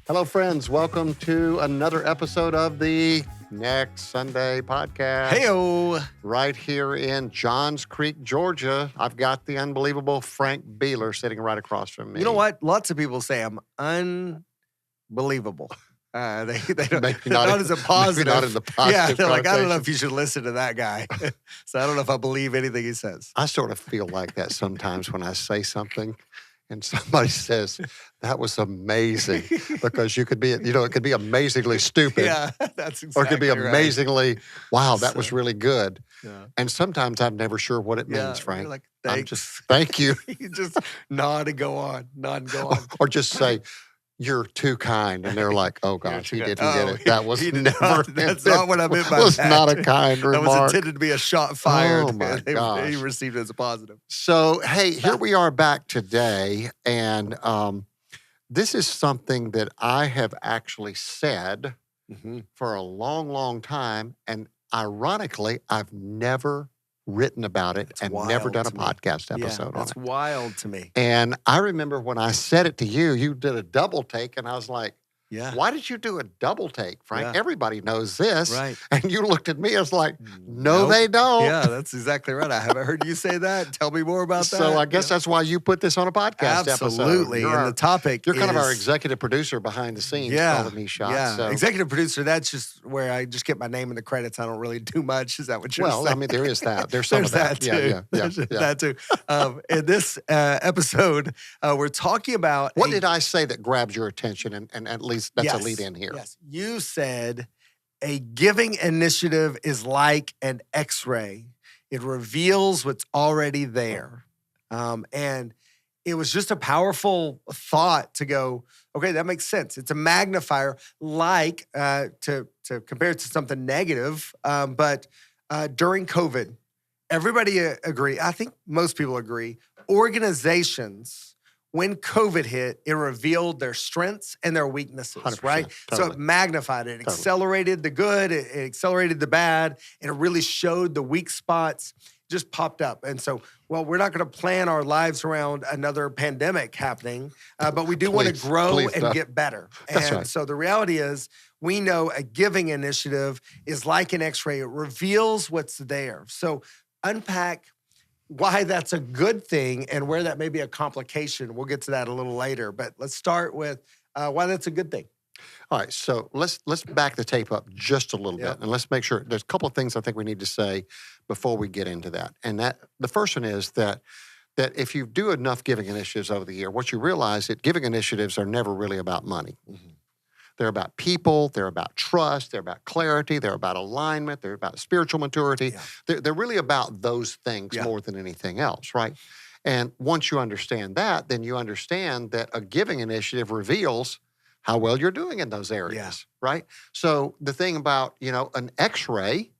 Hello, friends. Welcome to another episode of the Next Sunday podcast. Heyo. Right here in Johns Creek, Georgia. I've got the unbelievable Frank Bealer sitting right across from me. You know what? Lots of people say I'm unbelievable. They don't, Maybe not as a positive. Maybe not in the positive Yeah, they're like, I don't know connotation. if you should listen to that guy. So I don't know if I believe anything he says. I sort of feel like that sometimes when I say something and somebody says, that was amazing. Because it could be amazingly stupid. Yeah, that's exactly Or it could be right. amazingly, wow, that was really good. Yeah. And sometimes I'm never sure what it means, Frank. You're like, I'm thanks. just, thank you. You just nod and go on. Nod and go on. Or just say, you're too kind. And they're like, oh gosh, he too didn't kind. get it. That was he did never, not. That's not what I meant by that. was not a kind That remark. was intended to be a shot fired. Oh, my gosh. He received it as a positive. So, hey, here we are back today. And this is something that I have actually said for a long, long time. And ironically, I've never written about it That's and wild never done a to me. podcast episode on That's it. wild to me. And I remember when I said it to you, you did a double take, and I was like, Yeah. why did you do a double take, Frank? Yeah. Everybody knows this. Right. And you looked at me as like, no, Nope. they don't. Yeah, that's exactly right. I haven't heard you say that. Tell me more about that. So I guess that's why you put this on a podcast episode. Absolutely. You're, And the topic you're kind of our is- executive producer behind the scenes, Yeah, calling me shots. Yeah, So, executive producer, that's just where I just get my name in the credits. I don't really do much. Is that what you're well, saying? I mean, there is that. There's some There's of that. that too. Yeah. There's that too. In this episode, we're talking about What did I say that grabs your attention? And at least that's a lead in here. Yes, you said a giving initiative is like an X-ray. It reveals what's already there. And it was just a powerful thought to go, okay, that makes sense. It's a magnifier, like to compare it to something negative. But during COVID, everybody agree. I think most people agree. Organizations, when COVID hit, it revealed their strengths and their weaknesses, 100%, right? So totally. it magnified it, accelerated the good, it accelerated the bad, and it really showed the weak spots just popped up. And so, well, we're not going to plan our lives around another pandemic happening, but we do want to grow and don't. get better. That's And right. so the reality is, we know a giving initiative is like an X-ray. It reveals what's there. So unpack why that's a good thing and where that may be a complication. We'll get to that a little later, but let's start with why that's a good thing. All right, so let's back the tape up just a little Yeah. bit, and let's make sure there's a couple of things I think we need to say before we get into that. And that the first one is that if you do enough giving initiatives over the year, what you realize that giving initiatives are never really about money. They're about people, they're about trust, they're about clarity, they're about alignment, they're about spiritual maturity. Yeah. They're really about those things Yeah. more than anything else, right? And once you understand that, then you understand that a giving initiative reveals how well you're doing in those areas, right? So the thing about, an X-ray,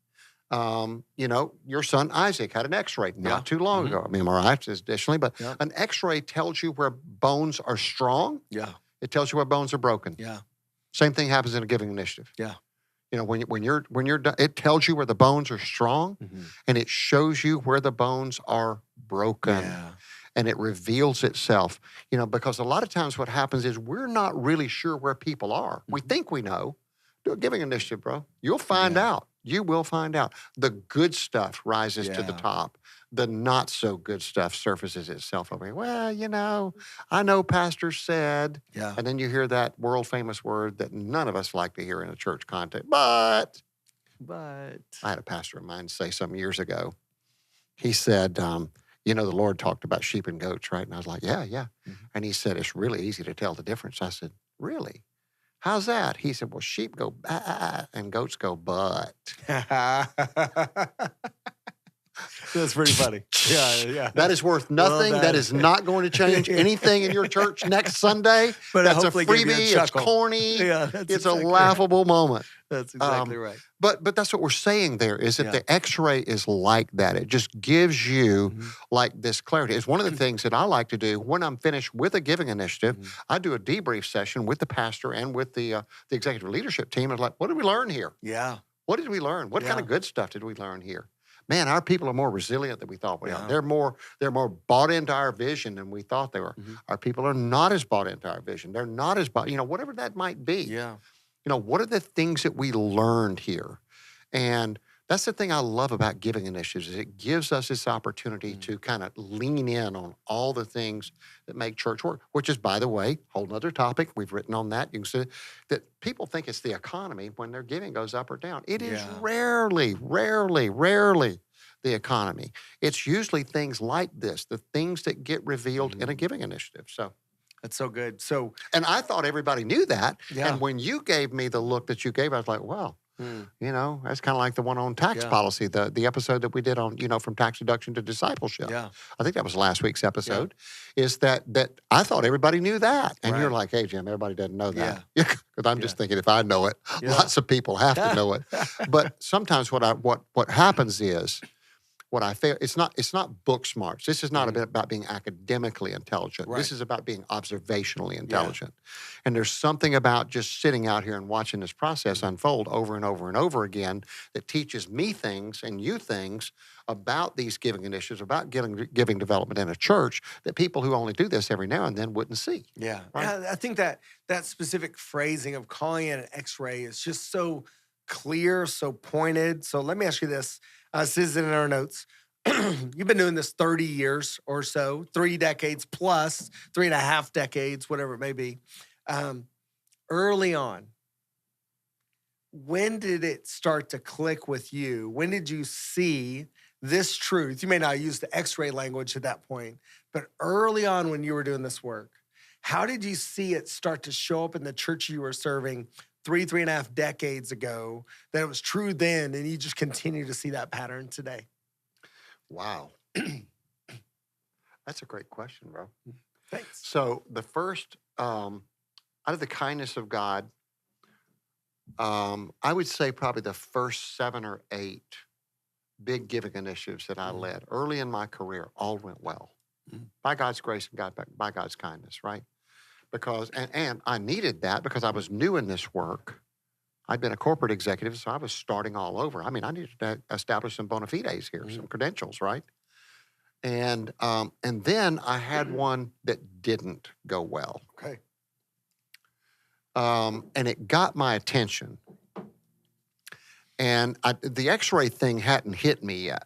your son Isaac had an X-ray not too long ago. I mean, MRI additionally, but an X-ray tells you where bones are strong. Yeah. It tells you where bones are broken. Yeah. Same thing happens in a giving initiative. Yeah. When you're done, it tells you where the bones are strong, and it shows you where the bones are broken. Yeah. And it reveals itself, because a lot of times what happens is we're not really sure where people are. We think we know. Do a giving initiative, bro. You'll find out. You will find out. The good stuff rises to the top. The not so good stuff surfaces itself over here. Well, I know pastor said, and then you hear that world famous word that none of us like to hear in a church context, but I had a pastor of mine say some years ago, he said, the Lord talked about sheep and goats, right? And I was like, yeah. And he said, it's really easy to tell the difference. I said, really? How's that? He said, well, sheep go bah and goats go but. That's pretty funny. Yeah. That is worth nothing. Well, that is not going to change anything in your church next Sunday. But that's a hopefully give you a freebie. It's chuckle. corny. Yeah, that's it's exactly a laughable moment. That's exactly right. But that's what we're saying there is that the X-ray is like that. It just gives you like this clarity. It's one of the things that I like to do when I'm finished with a giving initiative. I do a debrief session with the pastor and with the executive leadership team. I'm like, what did we learn here? Yeah. What did we learn? What kind of good stuff did we learn here? man, our people are more resilient than we thought we are. Yeah. They're more bought into our vision than we thought they were. Our people are not as bought into our vision. They're not as bought, whatever that might be. Yeah. What are the things that we learned here? And that's the thing I love about giving initiatives is it gives us this opportunity to kind of lean in on all the things that make church work, which is, by the way, whole nother topic. We've written on that. You can see that people think it's the economy when their giving goes up or down. It is rarely the economy. It's usually things like this, the things that get revealed in a giving initiative. So that's so good. And I thought everybody knew that. Yeah. And when you gave me the look that you gave, I was like, wow. That's kind of like the one on tax policy, the episode that we did on, from tax deduction to discipleship. Yeah. I think that was last week's episode, is that I thought everybody knew that. And you're like, hey, Jim, everybody doesn't know that. Because I'm just thinking if I know it, lots of people have to know it. But sometimes what happens is, what I feel, it's not book smarts. This is not about being academically intelligent. This is about being observationally intelligent. And there's something about just sitting out here and watching this process unfold over and over and over again that teaches me things and you things about these giving initiatives, about giving development in a church that people who only do this every now and then wouldn't see. Yeah. Right? I think that specific phrasing of calling it an X-ray is just so clear, so pointed. So let me ask you this. This is in our notes. You've been doing this 30 years or so, 3 decades plus, 3.5 decades, whatever it may be. Early on, when did it start to click with you? When did you see this truth? You may not use the X-ray language at that point, but early on when you were doing this work, how did you see it start to show up in the church you were serving 3.5 decades ago, that it was true then, and you just continue to see that pattern today? Wow. That's a great question, bro. Thanks. So the first, out of the kindness of God, I would say probably the first 7 or 8 big giving initiatives that I led early in my career all went well. By God's grace and by God's kindness, right? Because, and I needed that because I was new in this work. I'd been a corporate executive, so I was starting all over. I mean, I needed to establish some bona fides here, some credentials, right? And then I had one that didn't go well. Okay. And it got my attention. And the X-ray thing hadn't hit me yet.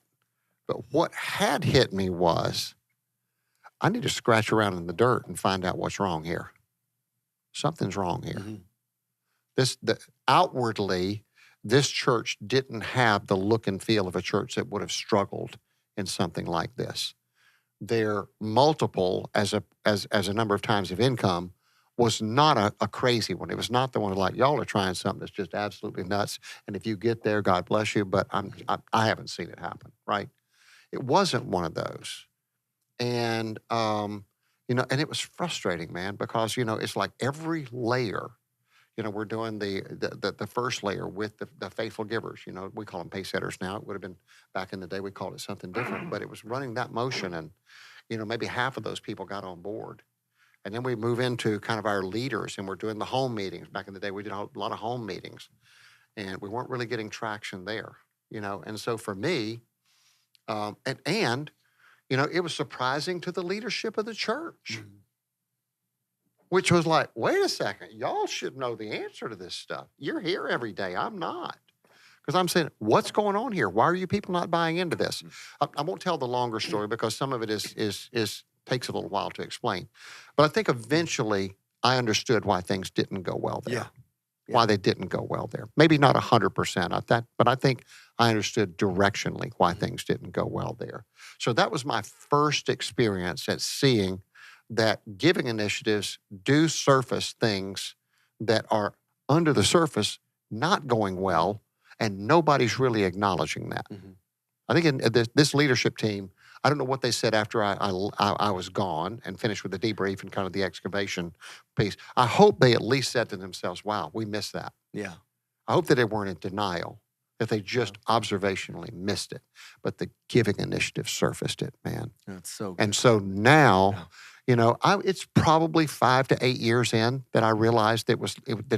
But what had hit me was, I need to scratch around in the dirt and find out what's wrong here. Something's wrong here. Outwardly, this church didn't have the look and feel of a church that would have struggled in something like this. Their multiple as a number of times of income was not a crazy one. It was not the one like, y'all are trying something that's just absolutely nuts. And if you get there, God bless you. But I haven't seen it happen, right? It wasn't one of those. And, and it was frustrating, man, because, it's like every layer, we're doing the first layer with the faithful givers. We call them pace setters now. It would have been back in the day, we called it something different, but it was running that motion. And, maybe half of those people got on board. And then we move into kind of our leaders and we're doing the home meetings. Back in the day, we did a lot of home meetings and we weren't really getting traction there, And so for me, it was surprising to the leadership of the church, which was like, wait a second, y'all should know the answer to this stuff. You're here every day. I'm not. Because I'm saying, what's going on here? Why are you people not buying into this? I won't tell the longer story because some of it takes a little while to explain. But I think eventually I understood why things didn't go well there. Why they didn't go well there. Maybe not 100%, but I think I understood directionally why things didn't go well there. So that was my first experience at seeing that giving initiatives do surface things that are under the surface not going well, and nobody's really acknowledging that. I think in this leadership team, I don't know what they said after I was gone and finished with the debrief and kind of the excavation piece. I hope they at least said to themselves, wow, we missed that. Yeah. I hope that they weren't in denial. if they just observationally missed it. But the giving initiative surfaced it, man. That's so good. And so now, Yeah. you know, it's probably 5 to 8 years in that I realized that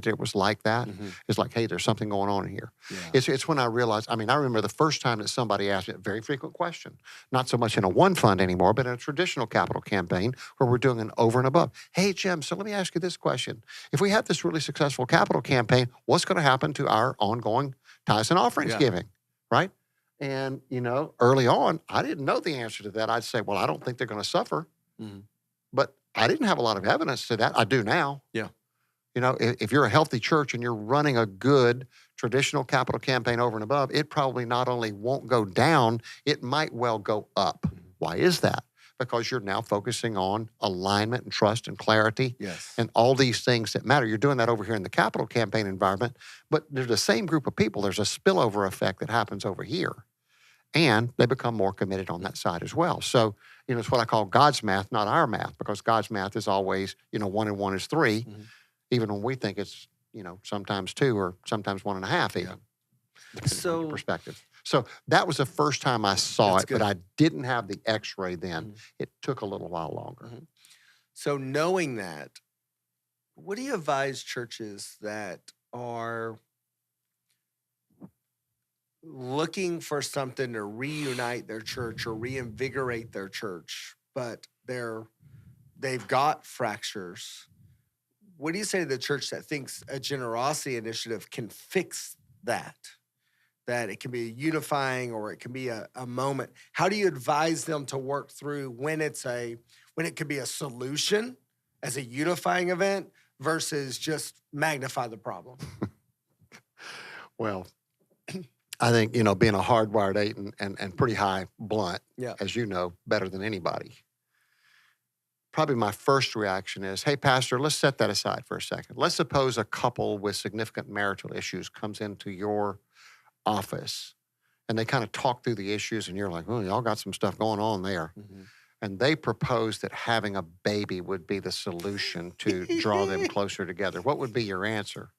it was like that. It's like, hey, there's something going on here. Yeah. It's when I realized, I mean, I remember the first time that somebody asked me a very frequent question, not so much in a one fund anymore, but in a traditional capital campaign where we're doing an over and above. Hey, Jim, so let me ask you this question. If we have this really successful capital campaign, what's going to happen to our ongoing tithes and offerings giving, right? And, you know, early on, I didn't know the answer to that. I'd say, well, I don't think they're going to suffer. But I didn't have a lot of evidence to that. I do now. Yeah. You know, if you're a healthy church and you're running a good traditional capital campaign over and above, it probably not only won't go down, it might well go up. Why is that? Because you're now focusing on alignment and trust and clarity and all these things that matter. You're doing that over here in the capital campaign environment, but they're the same group of people. There's a spillover effect that happens over here. And they become more committed on that side as well. So, you know, it's what I call God's math, not our math, because God's math is always, you know, 1 and 1 is 3, even when we think it's, you know, sometimes 2 or sometimes 1.5 even, depending on your perspective. So that was the first time I saw it, but I didn't have the x-ray then. It took a little while longer. So knowing that, what do you advise churches that are looking for something to reunite their church or reinvigorate their church, but they've got fractures? What do you say to the church that thinks a generosity initiative can fix that? That it can be unifying or it can be a moment. How do you advise them to work through when it could be a solution as a unifying event versus just magnify the problem? Well, I think, you know, being a hardwired 8 and pretty high blunt, as you know, better than anybody, probably my first reaction is, hey, Pastor, let's set that aside for a second. Let's suppose a couple with significant marital issues comes into your office and they kind of talk through the issues and you're like, oh, y'all got some stuff going on there. And they propose that having a baby would be the solution to draw them closer together. What would be your answer?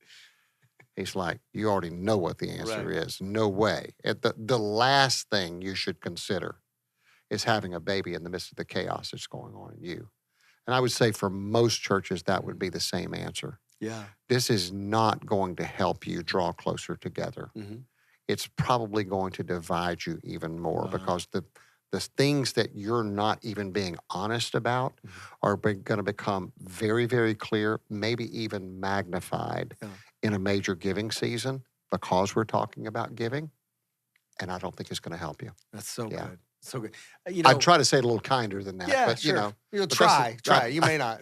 He's like, you already know what the answer is. No way. The last thing you should consider is having a baby in the midst of the chaos that's going on in you. And I would say for most churches, that would be the same answer. Yeah. This is not going to help you draw closer together. It's probably going to divide you even more because the things that you're not even being honest about are going to become very, very clear, maybe even magnified in a major giving season because we're talking about giving. And I don't think it's going to help you. That's so good. So good. You know, I'd try to say it a little kinder than that. Yeah, but, sure. you know, you'll try. You may not.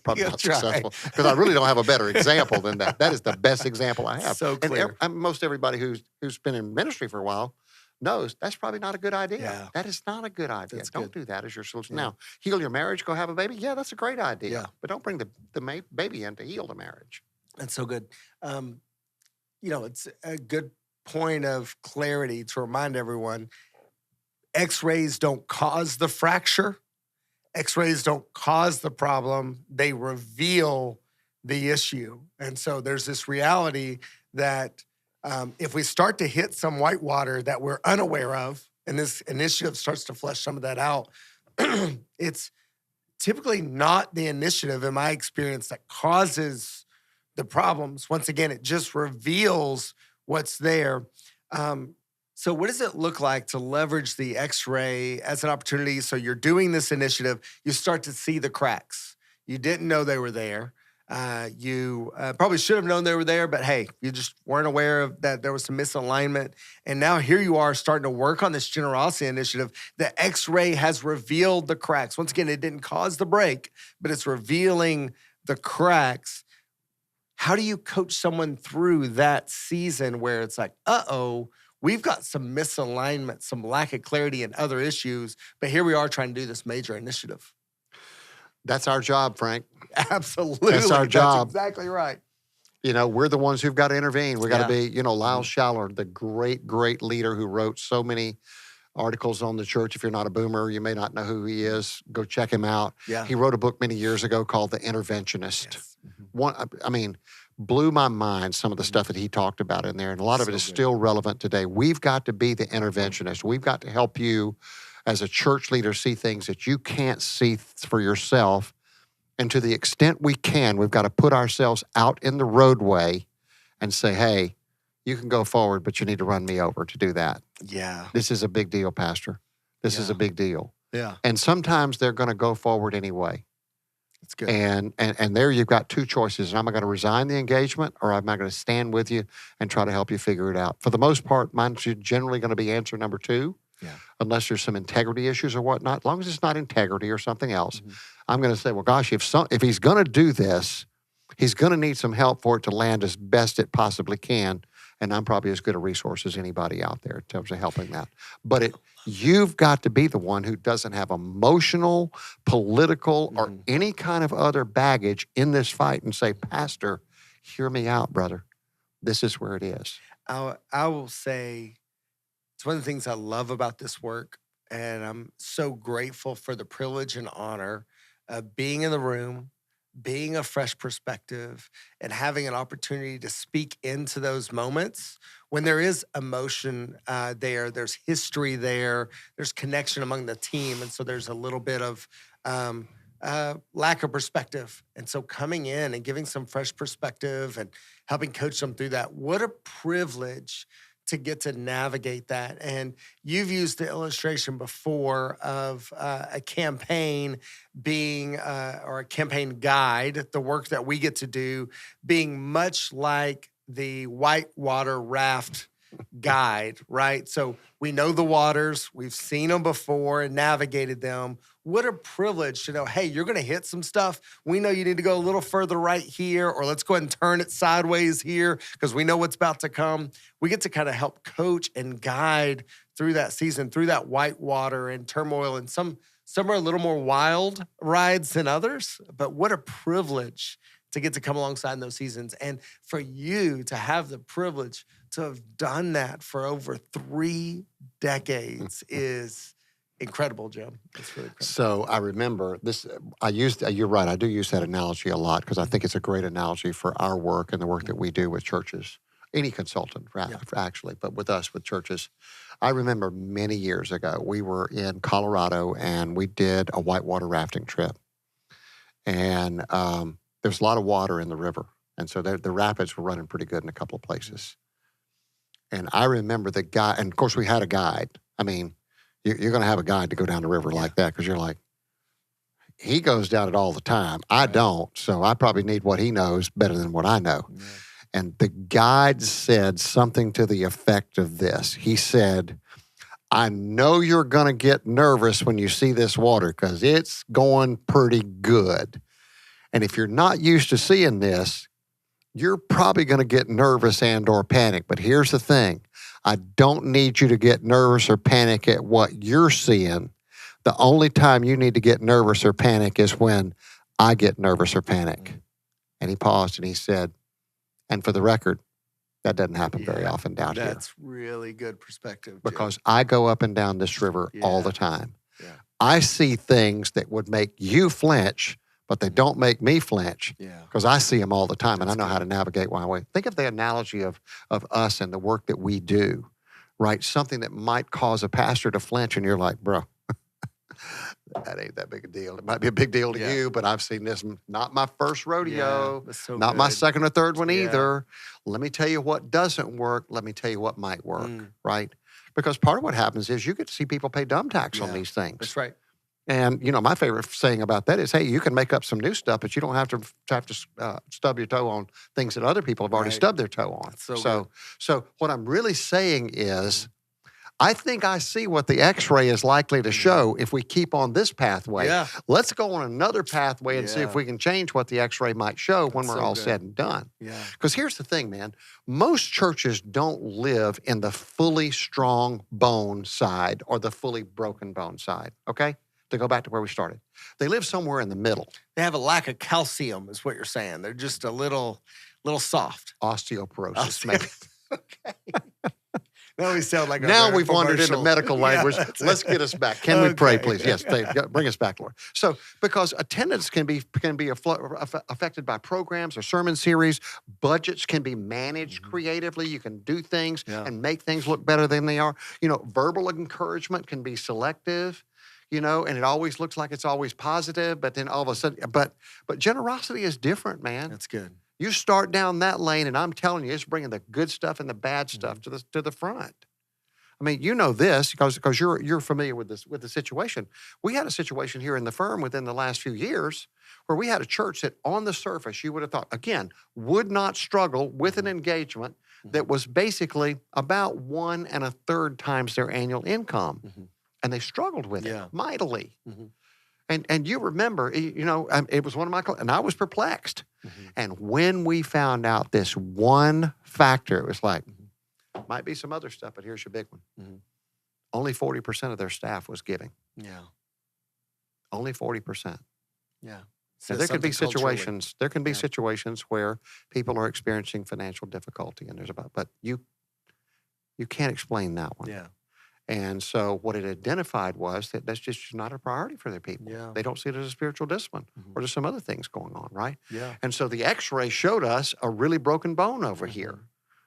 Probably not successful because I really don't have a better example than that. That is the best example I have. So clear. And most everybody who's been in ministry for a while knows that's probably not a good idea. Yeah. That is not a good idea. That's Don't good. do that as your solution. Now, heal your marriage, go have a baby. Yeah, that's a great idea. Yeah. But don't bring the baby in to heal the marriage. That's so good. You know, it's a good point of clarity to remind everyone, X-rays don't cause the fracture. X-rays don't cause the problem. They reveal the issue. And so there's this reality that if we start to hit some whitewater that we're unaware of, and this initiative starts to flesh some of that out, it's typically not the initiative, in my experience, that causes the problems. Once again, it just reveals what's there. So what does it look like to leverage the X-ray as an opportunity? So you're doing this initiative, you start to see the cracks. You didn't know they were there. You probably should have known they were there, but hey, you just weren't aware of that there was some misalignment. And now here you are starting to work on this generosity initiative. The X-ray has revealed the cracks. Once again, it didn't cause the break, but it's revealing the cracks. How do you coach someone through that season where it's like, uh-oh, we've got some misalignment, some lack of clarity and other issues, but here we are trying to do this major initiative? That's our job, Frank. Absolutely. That's our job. That's exactly right. You know, we're the ones who've got to intervene. We got to Yeah. be, you know, Lyle Schaller, the great, great leader who wrote so many articles on the church. If you're not a boomer, you may not know who he is. Go check him out. Yeah. He wrote a book many years ago called The Interventionist. Yes. I mean, blew my mind some of the stuff that he talked about in there. And a lot of it is still relevant today. We've got to be the interventionist. We've got to help you as a church leader see things that you can't see for yourself. And to the extent we can, we've got to put ourselves out in the roadway and say, hey, you can go forward, but you need to run me over to do that. Yeah. This is a big deal, Pastor. This is a big deal. Yeah. And sometimes they're going to go forward anyway. That's good. And there you've got two choices. Am I going to resign the engagement, or am I going to stand with you and try to help you figure it out? For the most part, mine's generally going to be answer number two, unless there's some integrity issues or whatnot. As long as it's not integrity or something else, I'm going to say, well, gosh, if he's going to do this, he's going to need some help for it to land as best it possibly can. And I'm probably as good a resource as anybody out there in terms of helping that. But you've got to be the one who doesn't have emotional, political, or any kind of other baggage in this fight and say, Pastor, hear me out, brother. This is where it is. I will say it's one of the things I love about this work, and I'm so grateful for the privilege and honor of being in the room, being a fresh perspective, and having an opportunity to speak into those moments when there is emotion there's history there's connection among the team, and so there's a little bit of lack of perspective. And so coming in and giving some fresh perspective and helping coach them through that, what a privilege to get to navigate that. And you've used the illustration before of a campaign being, or a campaign guide, the work that we get to do being much like the whitewater raft guide, right? So we know the waters, we've seen them before and navigated them. What a privilege to know, hey, you're going to hit some stuff. We know you need to go a little further right here, or let's go ahead and turn it sideways here because we know what's about to come. We get to kind of help coach and guide through that season, through that whitewater and turmoil. And some are a little more wild rides than others, but what a privilege to get to come alongside in those seasons. And for you to have the privilege to have done that for over 3 decades is incredible, Jim. It's really incredible. So I remember this, you're right, I do use that analogy a lot because I think it's a great analogy for our work and the work that we do with churches. Any consultant, actually, but with us, with churches. I remember many years ago, we were in Colorado and we did a whitewater rafting trip. And there's a lot of water in the river. And so the rapids were running pretty good in a couple of places. And I remember the guy, and of course we had a guide. I mean, you're going to have a guide to go down the river like that because you're like, he goes down it all the time. I don't, so I probably need what he knows better than what I know. Yeah. And the guide said something to the effect of this. He said, I know you're going to get nervous when you see this water because it's going pretty good. And if you're not used to seeing this, you're probably going to get nervous and or panic. But here's the thing. I don't need you to get nervous or panic at what you're seeing. The only time you need to get nervous or panic is when I get nervous or panic. And he paused and he said, and for the record, that doesn't happen very often down here. That's really good perspective, Jim. Because I go up and down this river all the time. Yeah. I see things that would make you flinch, but they don't make me flinch because I see them all the time and I know how to navigate my way. Think of the analogy of us and the work that we do, right? Something that might cause a pastor to flinch and you're like, bro, that ain't that big a deal. It might be a big deal to you, but I've seen this, not my first rodeo, not my second or third one either. Let me tell you what doesn't work. Let me tell you what might work, right? Because part of what happens is you get to see people pay dumb tax on these things. That's right. And, you know, my favorite saying about that is, hey, you can make up some new stuff, but you don't have to stub your toe on things that other people have already stubbed their toe on. So what I'm really saying is, I think I see what the X-ray is likely to show if we keep on this pathway. Yeah. Let's go on another pathway and see if we can change what the X-ray might show when we're all said and done. Yeah. Because here's the thing, man. Most churches don't live in the fully strong bone side or the fully broken bone side, okay? To go back to where we started. They live somewhere in the middle. They have a lack of calcium is what you're saying. They're just a little soft. Osteoporosis, maybe. Okay. Now we sound like a now very we've wandered into commercial. medical Yeah, language. that's Let's it. get us back. Can we pray, Okay. please? Yes, bring us back, Lord. So, because attendance can be affected by programs or sermon series, budgets can be managed creatively. You can do things and make things look better than they are. Verbal encouragement can be selective. And it always looks like it's always positive, but then all of a sudden, but generosity is different, man. That's good. You start down that lane, and I'm telling you, it's bringing the good stuff and the bad stuff to the front. I mean, you know this because you're familiar with the situation. We had a situation here in the firm within the last few years where we had a church that, on the surface, you would have thought, again, would not struggle with an engagement that was basically about 1 1/3 times their annual income, and they struggled with it mightily. And you remember, it was one of my clients, and I was perplexed. And when we found out this one factor, it was like, might be some other stuff, but here's your big one. Only 40% of their staff was giving. Yeah. Only 40%. Yeah. Now, there could be situations. There can be situations where people are experiencing financial difficulty, and but you can't explain that one. Yeah. And so what it identified was that that's just not a priority for their people. Yeah. They don't see it as a spiritual discipline, or there's some other things going on, right? Yeah. And so the x-ray showed us a really broken bone over here,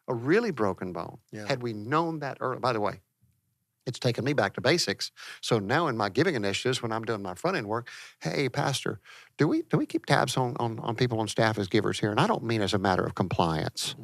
a really broken bone. Yeah. Had we known that early, by the way, it's taken me back to basics. So now in my giving initiatives, when I'm doing my front end work, hey, Pastor, do we keep tabs on people on staff as givers here? And I don't mean as a matter of compliance.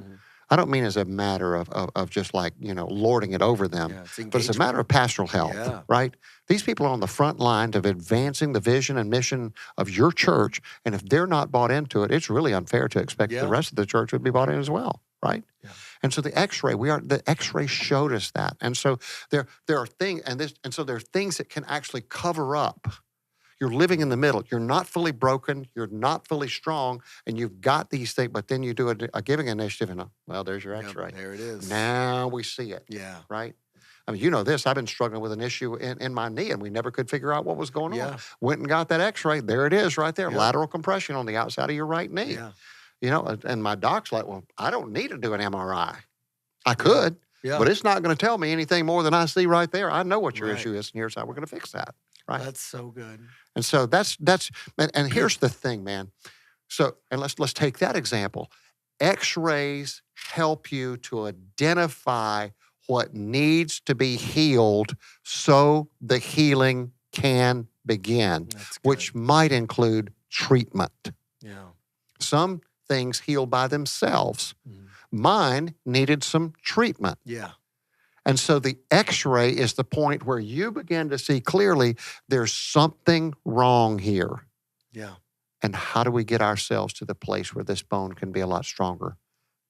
I don't mean as a matter of just like, lording it over them, but it's a matter of pastoral health, right? These people are on the front line of advancing the vision and mission of your church. And if they're not bought into it, it's really unfair to expect the rest of the church would be bought in as well, right? Yeah. And so the x-ray showed us that. And so there are things, and so there are things that can actually cover up. You're living in the middle. You're not fully broken. You're not fully strong. And you've got these things, but then you do a giving initiative and, there's your x-ray. There it is. Now we see it. Yeah. Right? I mean, you know this. I've been struggling with an issue in my knee, and we never could figure out what was going on. Went and got that x-ray. There it is right there. Lateral compression on the outside of your right knee. Yeah. And my doc's like, well, I don't need to do an MRI. I could, but it's not going to tell me anything more than I see right there. I know what your issue is, and here's how we're going to fix that. Right. That's so good. And so and here's the thing, man. So, and let's take that example. X-rays help you to identify what needs to be healed so the healing can begin, which might include treatment. Yeah. Some things heal by themselves. Mine needed some treatment. Yeah. And so the x-ray is the point where you begin to see clearly there's something wrong here. Yeah. And how do we get ourselves to the place where this bone can be a lot stronger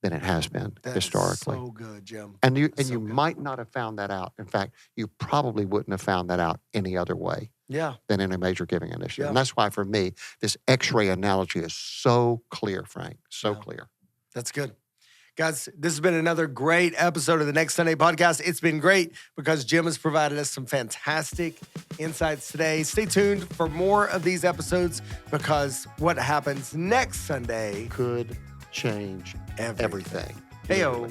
than it has been historically? So good, Jim. And you might not have found that out. In fact, you probably wouldn't have found that out any other way than in a major giving initiative. Yeah. And that's why for me, this x-ray analogy is so clear, Frank, so clear. That's good. Guys, this has been another great episode of the Next Sunday podcast. It's been great because Jim has provided us some fantastic insights today. Stay tuned for more of these episodes because what happens next Sunday could change everything. Hey-o.